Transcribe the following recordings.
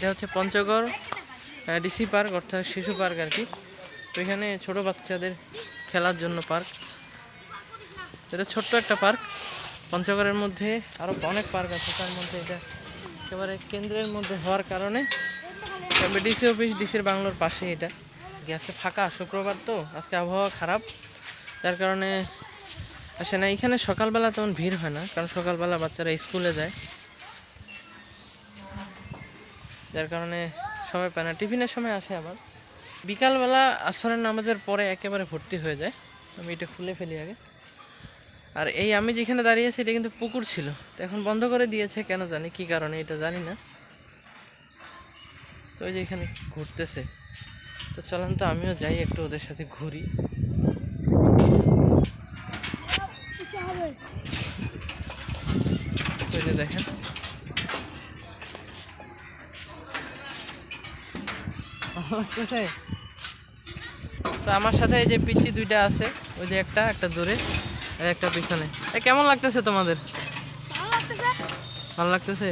এটা হচ্ছে Panchagarh DC park, অর্থাৎ শিশু পার্ক আর কি। তো এখানে ছোটো বাচ্চাদের খেলার জন্য পার্ক। এটা ছোট্ট একটা পার্ক। পঞ্চগড়ের মধ্যে আরও অনেক পার্ক আছে, তার মধ্যে এটা একেবারে কেন্দ্রের মধ্যে হওয়ার কারণে ডিসি অফিস, ডিসির বাংলোর পাশে এটা। আজকে ফাঁকা, শুক্রবার তো আজকে আবহাওয়া খারাপ, যার কারণে আসে না। এখানে সকালবেলা তেমন ভিড় হয় না, কারণ সকালবেলা বাচ্চারা স্কুলে যায়, যার কারণে সময় পায় না। টিফিনের সময় আসে আবার। বিকালবেলা আসরের নামাজের পরে একেবারে ভর্তি হয়ে যায়। আমি এটা খুলে ফেলি আগে। আর এই আমি যেখানে দাঁড়িয়ে আছি এটা কিন্তু পুকুর ছিল, তো এখন বন্ধ করে দিয়েছে, কেন জানি কী কারণে এটা জানি না। তো ওই যে এখানে ঘুরতেছে, তো চলেন তো আমিও যাই একটু ওদের সাথে ঘুরি। ওই যে দেখেন, তো আমার সাথে এই যে পিচ্ছি দুইটা আছে, ওই যে একটা দূরে আর একটা পিছনে। কেমন লাগতেছে তোমাদের? ভালো লাগতেছে?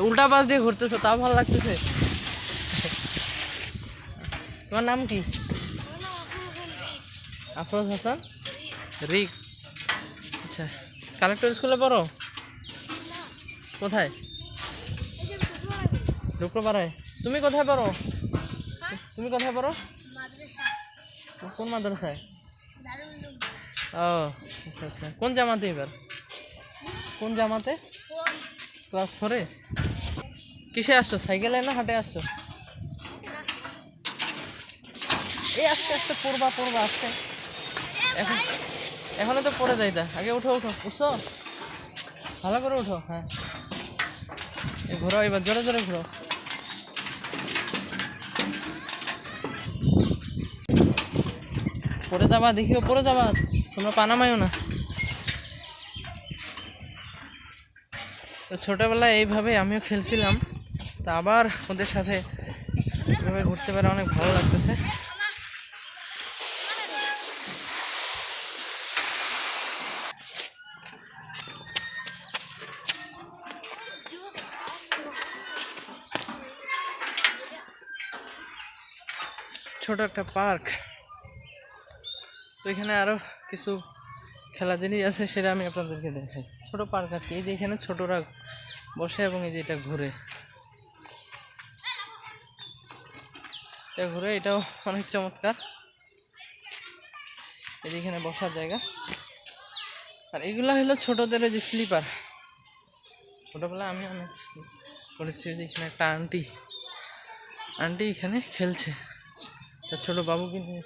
উল্টা পাশ দিয়ে ঘুরতেছো, তাও ভালো লাগতেছে? তোমার নাম কি? আফরোজ হাসান রিক। আচ্ছা, কালেক্টর স্কুলে পড়ো? কোথায়? রূপপাড়ায়। তুমি কোথায় পড়ো? তুমি কোথায় পড়ো? কোন মাদ্রাসায়? ও আচ্ছা আচ্ছা। কোন জামাতে এবার? কোন জামাতে? ক্লাস 4-এ। কিসে আসছো, সাইকেলে না হাঁটে আসছো? এই আস্তে আস্তে পড়বা আসছে। এখন এখনো তো পড়ে যাইতা। আগে উঠো উঠছো, ভালো করে উঠো। হ্যাঁ, ঘোরো এবার, জোরে জোরে ঘোরো। পড়ে যাবা, দেখিও পড়ে যাবা, তোমরা পানামাইও না। তো ছোটোবেলায় এইভাবে আমিও খেলছিলাম, তা আবার ওদের সাথে এভাবে ঘুরতে পারে অনেক ভালো লাগতেছে। ছোট একটা পার্ক। তো এখানে আরও কিছু খেলা জিনিস আছে, সেটা আমি আপনাদেরকে দেখাই। ছোট পার্ক আর কি। এই যে এখানে ছোটরা বসে এবং এই যে এটা ঘুরে, এটাও অনেক চমৎকার। এই যে এখানে বসার জায়গা। আর এগুলো হলো ছোটদের ওই যে স্লিপার। ছোটোবেলায় আমি অনেক করেছি। যে এখানে একটা আন্টি এখানে খেলছে তার ছোটো বাবুকে নিয়ে,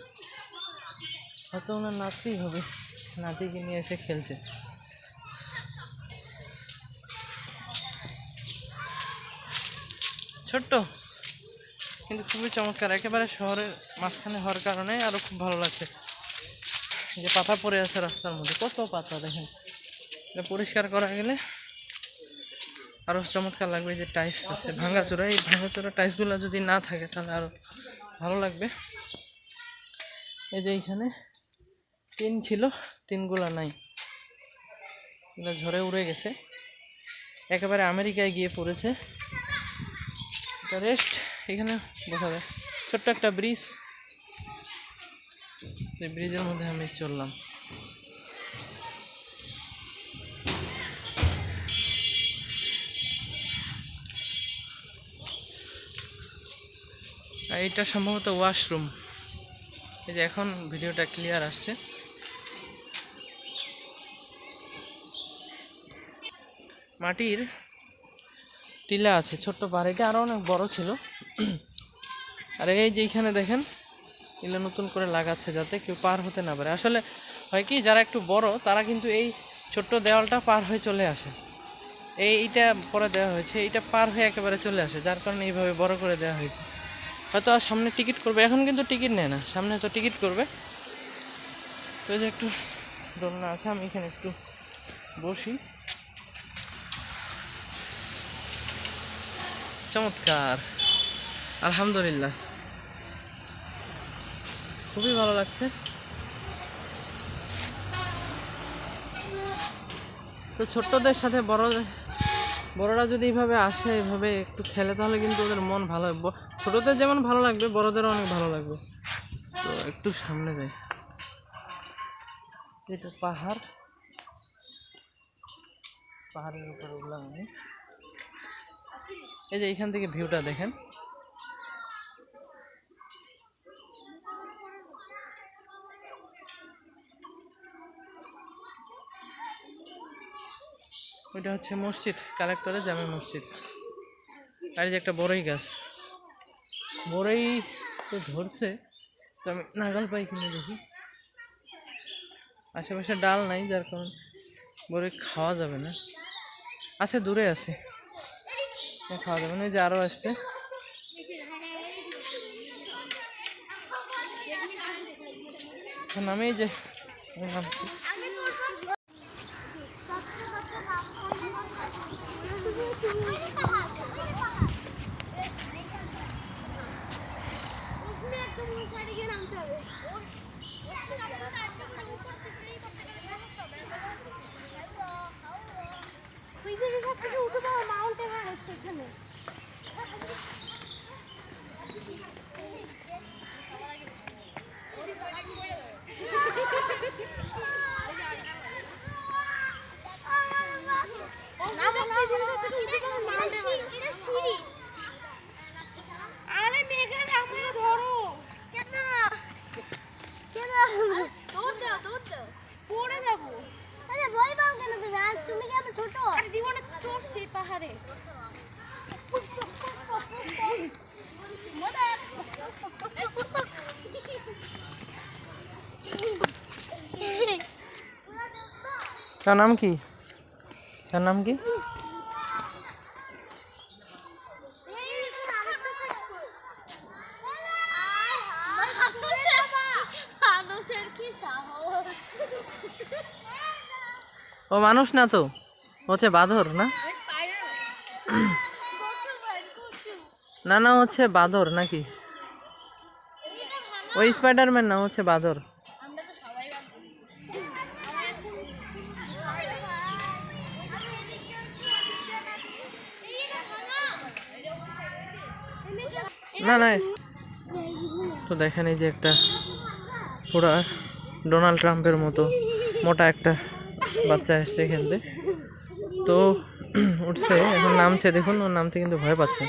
হয়তো ওনার নাতিই হবে, নাতিকে নিয়ে এসে খেলছে। ছোট্ট কিন্তু খুবই চমৎকার, একেবারে শহরের মাঝখানে হওয়ার কারণে আরও খুব ভালো লাগছে। যে পাতা পড়ে আছে রাস্তার মধ্যে, কত পাতা দেখেন। এটা পরিষ্কার করা গেলে আরও চমৎকার লাগবে। যে টাইলস আছে ভাঙাচোরা, এই ভাঙাচোরা টাইলসগুলো যদি না থাকে তাহলে আরও ভালো লাগবে। এই যে এইখানে টিন ছিল, টিনগুলো নাই, এগুলো ঝড়ে উড়ে গেছে, একেবারে আমেরিকায় গিয়ে পড়েছে। এটা রেস্ট এখানে বসা যায়। ছোট্ট একটা ব্রিজ, এই ব্রিজের মধ্যে আমি চললাম। এইটা সম্ভবত ওয়াশরুম। এই যে এখন ভিডিওটা ক্লিয়ার আসছে। মাটির টিলা আছে, ছোট্ট পাহাড়। এটা আরও অনেক বড় ছিল। আর এই যে এইখানে দেখেন, এগুলো নতুন করে লাগাচ্ছে যাতে কেউ পার হতে না পারে। আসলে হয় কি, যারা একটু বড় তারা কিন্তু এই ছোট্ট দেওয়ালটা পার হয়ে চলে আসে। এইটা পরে দেওয়া হয়েছে, এইটা পার হয়ে একেবারে চলে আসে, যার কারণে এইভাবে বড় করে দেওয়া হয়েছে। হয়তো আর সামনে টিকিট করবে, এখন কিন্তু টিকিট নেয় না, সামনে হয়তো টিকিট করবে। তো এই যে একটু দোলনা আছে, আমি এখানে একটু বসি। চমৎকার, আলহামদুলিল্লাহ, খুবই ভালো লাগছে। তো ছোট্টদের সাথে বড় বড়রা যদি এইভাবে আসে, এইভাবে একটু খেলে, তাহলে কিন্তু ওদের মন ভালো হবে। ছোটদের যেমন ভালো লাগবে, বড়দেরও অনেক ভালো লাগবে। তো একটু সামনে যাই। এটা পাহাড়, পাহাড়ের উপরে উঠলাম আমি। এই যে এইখান থেকে ভিউটা দেখেন। ওইটা হচ্ছে মসজিদ, কালেক্টরে জামে মসজিদ। আর এই যে একটা বড়ই গাছ, বড়ই তো ধরছে, তো আমি নাগাল পাই কিনে দেখি। আশেপাশে ডাল নাই, যার কারণ বড়ই খাওয়া যাবে না। আছে, দূরে আছে, খাওয়া যাবে না। ওই যে আরও আসছে। আমি এই যে নাম কি? তার নাম কি? তার নাম কি? ও মানুষ না তো, হচ্ছে বাঁদর। না না না, হচ্ছে বাঁদর নাকি? ওই স্পাইডারম্যান না, হচ্ছে বাঁদর। না না, তো দেখেন এই যে একটা পুরা ডোনাল্ড ট্রাম্পের মতো মোটা একটা বাচ্চা এসছে এখান থেকে। তো উঠছে, এখন নামছে, দেখুন ওর নামতে কিন্তু ভয় পাচ্ছে।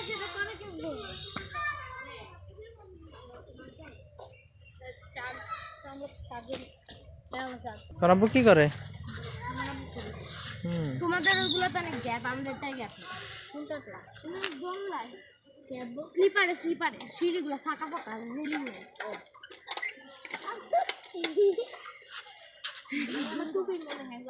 তোর আব্বু কি করে? তোমাদের ওইগুলোতে অনেক গ্যাপ, আমাদেরটাই গ্যাপ নেই। কোনটাতে? বংলায় গ্যাপ, স্লিপারে স্লিপারে সিঁড়িগুলো ফাঁকা ফাঁকা, রেলিং নেই। টুপি মনে হয়